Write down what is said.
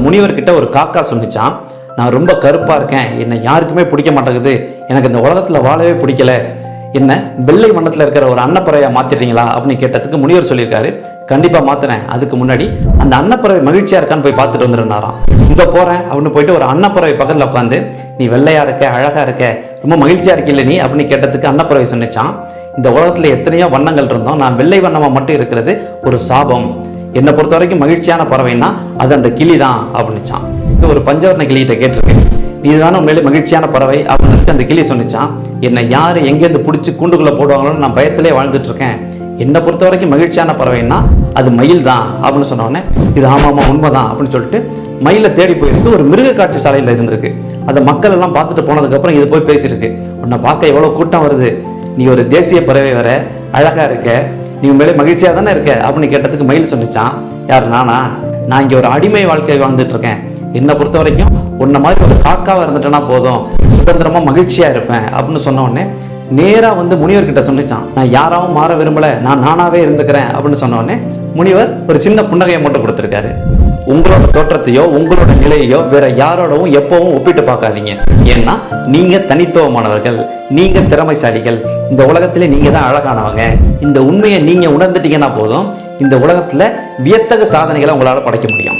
முனிவர்கிட்ட ஒரு காக்கா சொன்னிச்சான், நான் ரொம்ப கருப்பா இருக்கேன், என்னை யாருக்குமே பிடிக்க மாட்டேங்குது, எனக்கு இந்த உலகத்துல வாழவே பிடிக்கல, என்ன வெள்ளை வண்ணத்துல இருக்கிற ஒரு அன்னப்பறவையா மாத்திடுறீங்களா அப்படின்னு கேட்டதுக்கு முனிவர் சொல்லியிருக்காரு, கண்டிப்பா மாத்தினேன். அதுக்கு முன்னாடி அந்த அன்னப்பறவை மகிழ்ச்சியா இருக்கான்னு போய் பார்த்துட்டு வந்துருந்தாராம். இந்த போறேன் அப்படின்னு போயிட்டு ஒரு அன்னப்பறவை பக்கத்துல உட்காந்து, நீ வெள்ளையா இருக்க, அழகா இருக்க, ரொம்ப மகிழ்ச்சியா இருக்கில்ல நீ அப்படின்னு கேட்டதுக்கு அன்னப்பறவை சொன்னிச்சான், இந்த உலகத்துல எத்தனையோ வண்ணங்கள் இருந்தோம், நான் வெள்ளை வண்ணமா மட்டும் இருக்கிறது ஒரு சாபம், என்னை பொறுத்த வரைக்கும் மகிழ்ச்சியான பறவைன்னா அது அந்த கிளி தான் அப்படின்னுச்சான். ஒரு பஞ்சவர்ண கிளிகிட்ட கேட்டிருக்கேன், நீதான உண்மையிலே மகிழ்ச்சியான பறவை அப்படின்னு அந்த கிளி சொன்னிச்சான், என்னை யாரு எங்கேருந்து பிடிச்சி கூண்டுக்குள்ள போடுவாங்களோன்னு நான் பயத்திலே வாழ்ந்துட்டு இருக்கேன், என்னை பொறுத்த வரைக்கும் மகிழ்ச்சியான பறவைன்னா அது மயில் தான் அப்படின்னு சொன்னோடனே, இது ஆமாமா உண்மைதான் அப்படின்னு சொல்லிட்டு மயிலை தேடி போயிருக்கு. ஒரு மிருக காட்சி சாலையில் இருந்திருக்கு. அதை மக்கள் எல்லாம் பார்த்துட்டு போனதுக்கப்புறம் இது போய் பேசியிருக்கு, உன்னை பார்க்க எவ்வளோ கூட்டம் வருது, நீ ஒரு தேசிய பறவை வர, அழகா இருக்க, நீ உண்மையிலே மகிழ்ச்சியா தானே இருக்க அப்படின்னு கேட்டதுக்கு மயில் சொன்னிச்சான், யார் நானா, நான் இங்கே ஒரு அடிமை வாழ்க்கை வாழ்ந்துட்டு இருக்கேன், என்னை பொறுத்த வரைக்கும் உன்ன மாதிரி ஒரு காக்காவா இருந்துட்டேன்னா போதும், சுதந்திரமா மகிழ்ச்சியா இருப்பேன் அப்படின்னு சொன்ன உடனே நேரா வந்து முனிவர்கிட்ட சொன்னிச்சான், நான் யாராவும் மாற விரும்பல, நான் நானாவே இருந்துக்கிறேன் அப்படின்னு சொன்ன உடனே முனிவர் ஒரு சின்ன புன்னகையை மட்டும் கொடுத்திருக்காரு. உங்களோட தோற்றத்தையோ உங்களோட நிலையையோ வேற யாரோடவும் எப்பவும் ஒப்பிட்டு பார்க்காதீங்க. ஏன்னா நீங்க தனித்துவமானவர்கள், நீங்க திறமைசாலிகள், இந்த உலகத்திலே நீங்க தான் அழகானவங்க. இந்த உண்மையை நீங்க உணர்ந்துட்டீங்கன்னா போதும், இந்த உலகத்துல வியத்தகு சாதனைகளை உங்களால படைக்க முடியும்.